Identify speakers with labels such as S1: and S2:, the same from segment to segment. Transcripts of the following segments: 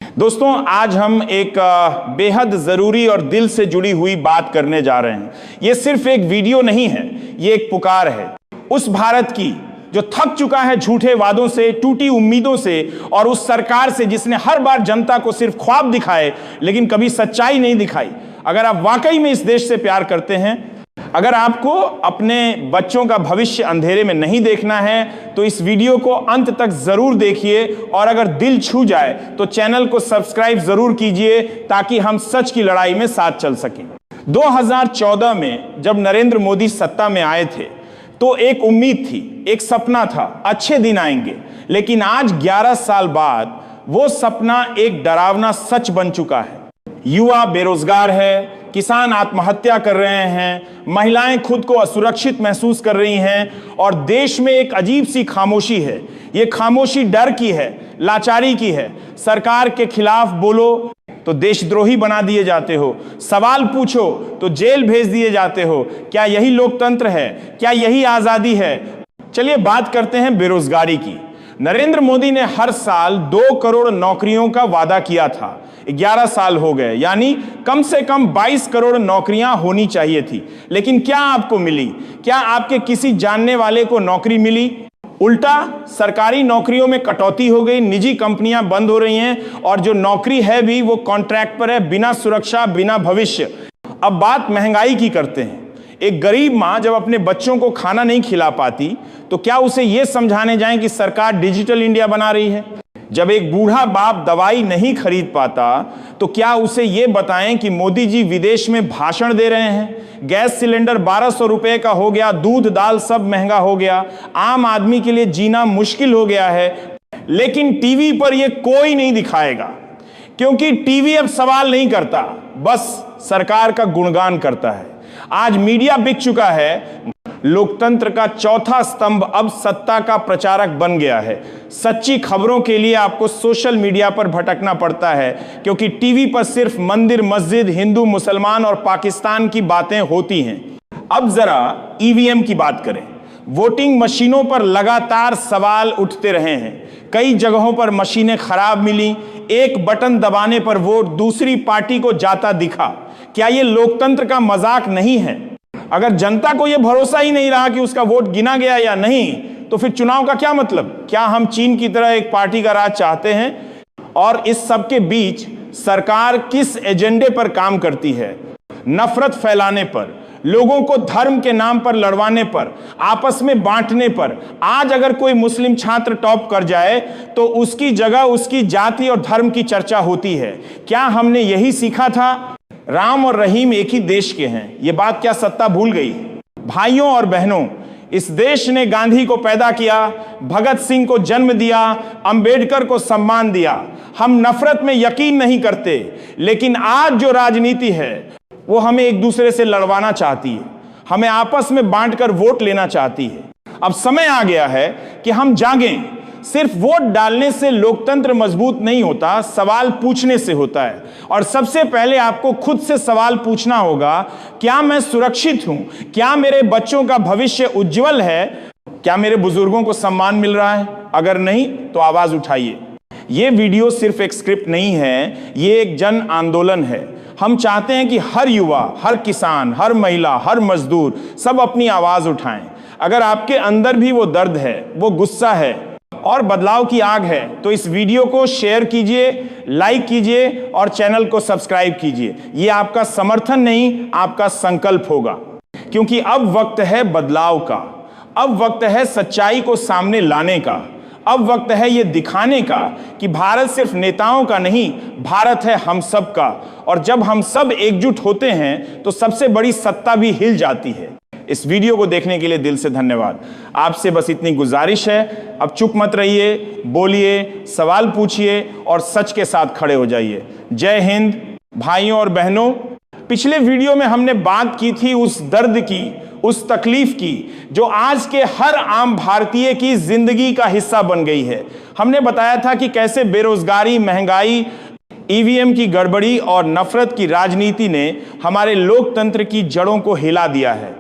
S1: दोस्तों, आज हम एक बेहद ज़रूरी और दिल से जुड़ी हुई बात करने जा रहे हैं। ये सिर्फ एक वीडियो नहीं है, ये एक पुकार है उस भारत की जो थक चुका है झूठे वादों से, टूटी उम्मीदों से, और उस सरकार से जिसने हर बार जनता को सिर्फ ख्वाब दिखाए लेकिन कभी सच्चाई नहीं दिखाई। अगर आप वाकई में इस देश से प्यार करते हैं, अगर आपको अपने बच्चों का भविष्य अंधेरे में नहीं देखना है, तो इस वीडियो को अंत तक जरूर देखिए, और अगर दिल छू जाए तो चैनल को सब्सक्राइब जरूर कीजिए ताकि हम सच की लड़ाई में साथ चल सकें। 2014 में जब नरेंद्र मोदी सत्ता में आए थे तो एक उम्मीद थी, एक सपना था, अच्छे दिन आएंगे। लेकिन आज 11 साल बाद वो सपना एक डरावना सच बन चुका है। युवा बेरोजगार है, किसान आत्महत्या कर रहे हैं, महिलाएं खुद को असुरक्षित महसूस कर रही हैं, और देश में एक अजीब सी खामोशी है। ये खामोशी डर की है, लाचारी की है। सरकार के खिलाफ बोलो तो देशद्रोही बना दिए जाते हो, सवाल पूछो तो जेल भेज दिए जाते हो। क्या यही लोकतंत्र है? क्या यही आजादी है? चलिए बात करते हैं बेरोजगारी की। नरेंद्र मोदी ने हर साल 2 करोड़ नौकरियों का वादा किया था। 11 साल हो गए, यानी कम से कम 22 करोड़ नौकरियां होनी चाहिए थी। लेकिन क्या आपको मिली? क्या आपके किसी जानने वाले को नौकरी मिली? उल्टा सरकारी नौकरियों में कटौती हो गई, निजी कंपनियां बंद हो रही हैं, और जो नौकरी है भी वो कॉन्ट्रैक्ट पर है, बिना सुरक्षा, बिना भविष्य। अब बात महंगाई की करते हैं। एक गरीब मां जब अपने बच्चों को खाना नहीं खिला पाती तो क्या उसे यह समझाने जाएं कि सरकार डिजिटल इंडिया बना रही है? जब एक बूढ़ा बाप दवाई नहीं खरीद पाता तो क्या उसे यह बताएं कि मोदी जी विदेश में भाषण दे रहे हैं? गैस सिलेंडर 1200 रुपए का हो गया, दूध दाल सब महंगा हो गया, आम आदमी के लिए जीना मुश्किल हो गया है। लेकिन टीवी पर यह कोई नहीं दिखाएगा, क्योंकि टीवी अब सवाल नहीं करता, बस सरकार का गुणगान करता है। आज मीडिया बिक चुका है। लोकतंत्र का चौथा स्तंभ अब सत्ता का प्रचारक बन गया है। सच्ची खबरों के लिए आपको सोशल मीडिया पर भटकना पड़ता है, क्योंकि टीवी पर सिर्फ मंदिर, मस्जिद, हिंदू, मुसलमान और पाकिस्तान की बातें होती हैं। अब जरा ईवीएम की बात करें। वोटिंग मशीनों पर लगातार सवाल उठते रहे हैं। कई जगहों पर मशीनें खराब मिली, एक बटन दबाने पर वोट दूसरी पार्टी को जाता दिखा। क्या यह लोकतंत्र का मजाक नहीं है? अगर जनता को यह भरोसा ही नहीं रहा कि उसका वोट गिना गया या नहीं, तो फिर चुनाव का क्या मतलब? क्या हम चीन की तरह एक पार्टी का राज चाहते हैं? और इस सब के बीच सरकार किस एजेंडे पर काम करती है? नफरत फैलाने पर, लोगों को धर्म के नाम पर लड़वाने पर, आपस में बांटने पर। आज अगर कोई मुस्लिम छात्र टॉप कर जाए तो उसकी जगह उसकी जाति और धर्म की चर्चा होती है। क्या हमने यही सीखा था? राम और रहीम एक ही देश के हैं, ये बात क्या सत्ता भूल गई? भाइयों और बहनों, इस देश ने गांधी को पैदा किया, भगत सिंह को जन्म दिया, अंबेडकर को सम्मान दिया। हम नफरत में यकीन नहीं करते, लेकिन आज जो राजनीति है वो हमें एक दूसरे से लड़वाना चाहती है, हमें आपस में बांटकर वोट लेना चाहती है। अब समय आ गया है कि हम जागें। सिर्फ वोट डालने से लोकतंत्र मजबूत नहीं होता, सवाल पूछने से होता है। और सबसे पहले आपको खुद से सवाल पूछना होगा, क्या मैं सुरक्षित हूं? क्या मेरे बच्चों का भविष्य उज्जवल है? क्या मेरे बुजुर्गों को सम्मान मिल रहा है? अगर नहीं तो आवाज उठाइए। यह वीडियो सिर्फ एक स्क्रिप्ट नहीं है, ये एक जन आंदोलन है। हम चाहते हैं कि हर युवा, हर किसान, हर महिला, हर मजदूर सब अपनी आवाज उठाएं। अगर आपके अंदर भी वो दर्द है, वो गुस्सा है और बदलाव की आग है, तो इस वीडियो को शेयर कीजिए, लाइक कीजिए और चैनल को सब्सक्राइब कीजिए। यह आपका समर्थन नहीं, आपका संकल्प होगा, क्योंकि अब वक्त है बदलाव का। अब वक्त है सच्चाई को सामने लाने का। अब वक्त है ये दिखाने का कि भारत सिर्फ नेताओं का नहीं, भारत है हम सब का। और जब हम सब एकजुट होते हैं तो सबसे बड़ी सत्ता भी हिल जाती है। इस वीडियो को देखने के लिए दिल से धन्यवाद। आपसे बस इतनी गुजारिश है, अब चुप मत रहिए, बोलिए, सवाल पूछिए और सच के साथ खड़े हो जाइए। जय हिंद। भाइयों और बहनों, पिछले वीडियो में हमने बात की थी उस दर्द की, उस तकलीफ की जो आज के हर आम भारतीय की जिंदगी का हिस्सा बन गई है। हमने बताया था कि कैसे बेरोजगारी, महंगाई, ईवीएम की गड़बड़ी और नफरत की राजनीति ने हमारे लोकतंत्र की जड़ों को हिला दिया है।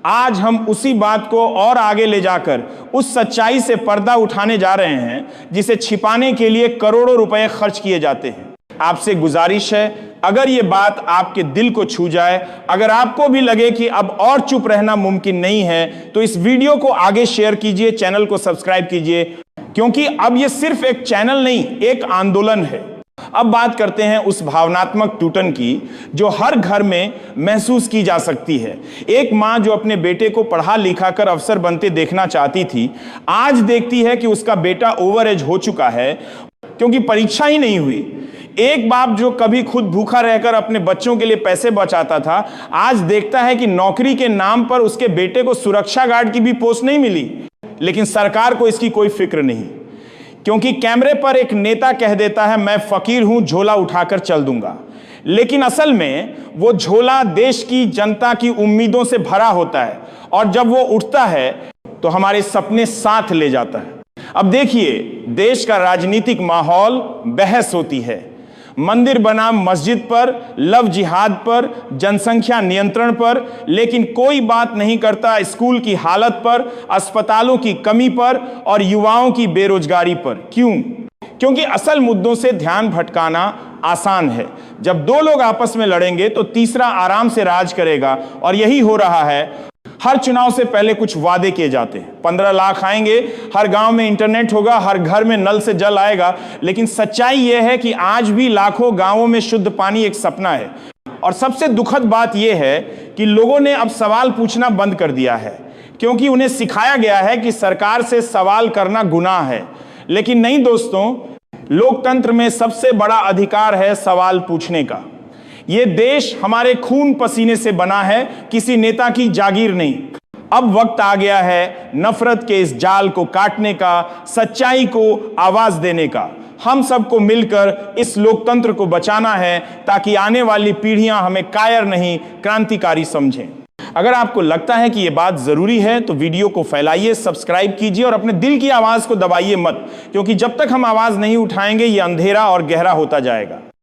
S1: आज हम उसी बात को और आगे ले जाकर उस सच्चाई से पर्दा उठाने जा रहे हैं जिसे छिपाने के लिए करोड़ों रुपए खर्च किए जाते हैं। आपसे गुजारिश है, अगर ये बात आपके दिल को छू जाए, अगर आपको भी लगे कि अब और चुप रहना मुमकिन नहीं है, तो इस वीडियो को आगे शेयर कीजिए, चैनल को सब्सक्राइब कीजिए, क्योंकि अब ये सिर्फ एक चैनल नहीं, एक आंदोलन है। अब बात करते हैं उस भावनात्मक टूटन की जो हर घर में महसूस की जा सकती है। एक मां जो अपने बेटे को पढ़ा लिखा कर अफसर बनते देखना चाहती थी, आज देखती है कि उसका बेटा ओवर एज हो चुका है क्योंकि परीक्षा ही नहीं हुई। एक बाप जो कभी खुद भूखा रहकर अपने बच्चों के लिए पैसे बचाता था, आज देखता है कि नौकरी के नाम पर उसके बेटे को सुरक्षा गार्ड की भी पोस्ट नहीं मिली, लेकिन सरकार को इसकी कोई फिक्र नहीं, क्योंकि कैमरे पर एक नेता कह देता है मैं फकीर हूं, झोला उठाकर चल दूंगा, लेकिन असल में वो झोला देश की जनता की उम्मीदों से भरा होता है, और जब वो उठता है तो हमारे सपने साथ ले जाता है। अब देखिए, देश का राजनीतिक माहौल बहस होती है, मंदिर बनाम मस्जिद पर, लव जिहाद पर, जनसंख्या नियंत्रण पर, लेकिन कोई बात नहीं करता स्कूल की हालत पर, अस्पतालों की कमी पर और युवाओं की बेरोजगारी पर। क्यों? क्योंकि असल मुद्दों से ध्यान भटकाना आसान है। जब दो लोग आपस में लड़ेंगे तो तीसरा आराम से राज करेगा, और यही हो रहा है। हर चुनाव से पहले कुछ वादे किए जाते हैं, 15 लाख आएंगे, हर गांव में इंटरनेट होगा, हर घर में नल से जल आएगा, लेकिन सच्चाई यह है कि आज भी लाखों गांवों में शुद्ध पानी एक सपना है। और सबसे दुखद बात यह है कि लोगों ने अब सवाल पूछना बंद कर दिया है, क्योंकि उन्हें सिखाया गया है कि सरकार से सवाल करना गुनाह है। लेकिन नहीं दोस्तों, लोकतंत्र में सबसे बड़ा अधिकार है सवाल पूछने का। ये देश हमारे खून पसीने से बना है, किसी नेता की जागीर नहीं। अब वक्त आ गया है नफरत के इस जाल को काटने का, सच्चाई को आवाज देने का। हम सबको मिलकर इस लोकतंत्र को बचाना है, ताकि आने वाली पीढ़ियां हमें कायर नहीं, क्रांतिकारी समझें। अगर आपको लगता है कि यह बात जरूरी है तो वीडियो को फैलाइए, सब्सक्राइब कीजिए और अपने दिल की आवाज को दबाइए मत, क्योंकि जब तक हम आवाज नहीं उठाएंगे ये अंधेरा और गहरा होता जाएगा।